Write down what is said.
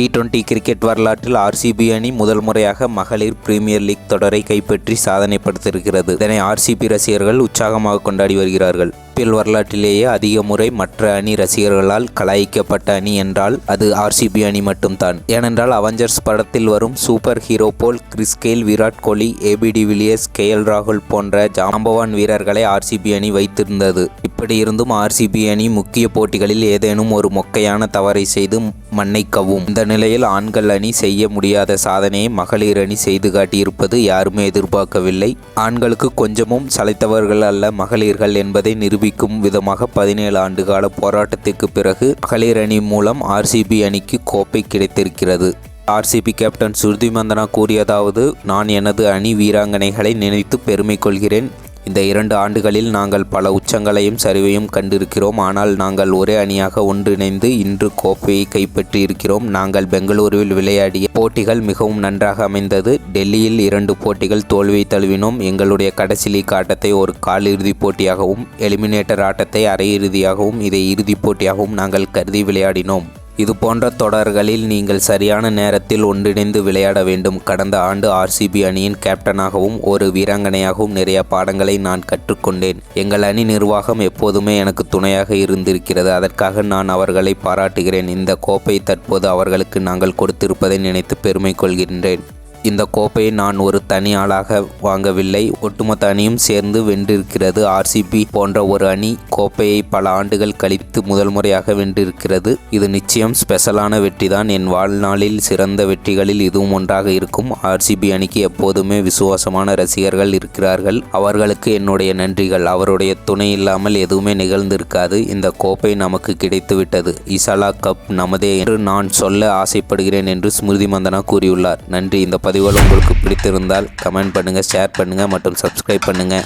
T20 cricket வரலாற்றில் RCB அணி முதல் முறையாக மகளிர் பிரீமியர் லீக் தொடரை கைப்பற்றி சாதனை படுத்திருக்கிறது. இதனை ஆர்சிபி ரசிகர்கள் உற்சாகமாக கொண்டாடி வருகிறார்கள். IPL வரலாற்றிலேயே அதிக முறை மற்ற அணி ரசிகர்களால் கலாய்க்கப்பட்ட அணி என்றால் அது ஆர்சிபி அணி மட்டும்தான். ஏனென்றால் அவெஞ்சர்ஸ் படத்தில் வரும் சூப்பர் ஹீரோ போல் Chris Gayle, Virat Kohli, AB de Villiers, KL ராகுல் போன்ற ஜாம்பவான் வீரர்களை ஆர்சிபி அணி வைத்திருந்தது. இப்படி இருந்தும் ஆர்சிபி அணி முக்கிய போட்டிகளில் ஏதேனும் ஒரு மொக்கையான தவறை செய்து மண்ணை கவ்வும். இந்த நிலையில் ஆண்கள் அணி செய்ய முடியாத சாதனையை மகளிர் அணி செய்து காட்டியிருப்பது யாருமே எதிர்பார்க்கவில்லை. ஆண்களுக்கு கொஞ்சமும் சளைத்தவர்கள் அல்ல மகளிர்கள் என்பதை நிரூபிக்கும் விதமாக 17 ஆண்டுகால போராட்டத்திற்கு பிறகு மகளிர் அணி மூலம் ஆர்சிபி அணிக்கு கோப்பை கிடைத்திருக்கிறது. ஆர்சிபி கேப்டன் ஸ்மிருதி மந்தனா கூறியதாவது: நான் எனது அணி வீராங்கனைகளை நினைத்து பெருமை கொள்கிறேன். இந்த 2 ஆண்டுகளில் நாங்கள் பல உச்சங்களையும் சரிவையும் கண்டிருக்கிறோம். ஆனால் நாங்கள் ஒரே அணியாக ஒன்றிணைந்து இன்று கோப்பையை கைப்பற்றி இருக்கிறோம். நாங்கள் பெங்களூருவில் விளையாடிய போட்டிகள் மிகவும் நன்றாக அமைந்தது. டெல்லியில் 2 போட்டிகள் தோல்வியை தழுவினோம். எங்களுடைய கடைசி லீக் ஆட்டத்தை ஒரு காலிறுதிப் போட்டியாகவும், எலிமினேட்டர் ஆட்டத்தை அரையிறுதியாகவும், இதை இறுதிப் போட்டியாகவும் நாங்கள் கருதி விளையாடினோம். இது போன்ற தொடர்களில் நீங்கள் சரியான நேரத்தில் ஒன்றிணைந்து விளையாட வேண்டும். கடந்த ஆண்டு ஆர்சிபி அணியின் கேப்டனாகவும் ஒரு வீராங்கனையாகவும் நிறைய பாடங்களை நான் கற்றுக்கொண்டேன். எங்கள் அணி நிர்வாகம் எப்போதுமே எனக்கு துணையாக இருந்திருக்கிறது. அதற்காக நான் அவர்களை பாராட்டுகிறேன். இந்த கோப்பை தற்போது அவர்களுக்கு நாங்கள் கொடுத்திருப்பதை நினைத்து பெருமை கொள்கின்றேன். இந்த கோப்பையை நான் ஒரு தனி ஆளாக வாங்கவில்லை, ஒட்டுமொத்த அணியும் சேர்ந்து வென்றிருக்கிறது. ஆர்சிபி போன்ற ஒரு அணி கோப்பையை பல ஆண்டுகள் கழித்து முதல் முறையாக வென்றிருக்கிறது. இது நிச்சயம் ஸ்பெஷலான வெற்றிதான். என் வாழ்நாளில் சிறந்த வெற்றிகளில் இதுவும் ஒன்றாக இருக்கும். ஆர்சிபி அணிக்கு எப்போதுமே விசுவாசமான ரசிகர்கள் இருக்கிறார்கள். அவர்களுக்கு என்னுடைய நன்றிகள். அவருடைய துணை இல்லாமல் எதுவுமே நிகழ்ந்திருக்காது. இந்த கோப்பை நமக்கு கிடைத்துவிட்டது. இசாலா கப் நமதே என்று நான் சொல்ல ஆசைப்படுகிறேன் என்று ஸ்மிருதி மந்தனா கூறியுள்ளார். நன்றி. இந்த பதிவுகள் உங்களுக்கு பிடித்திருந்தால் கமெண்ட் பண்ணுங்கள், ஷேர் பண்ணுங்கள் மற்றும் சப்ஸ்கிரைப் பண்ணுங்கள்.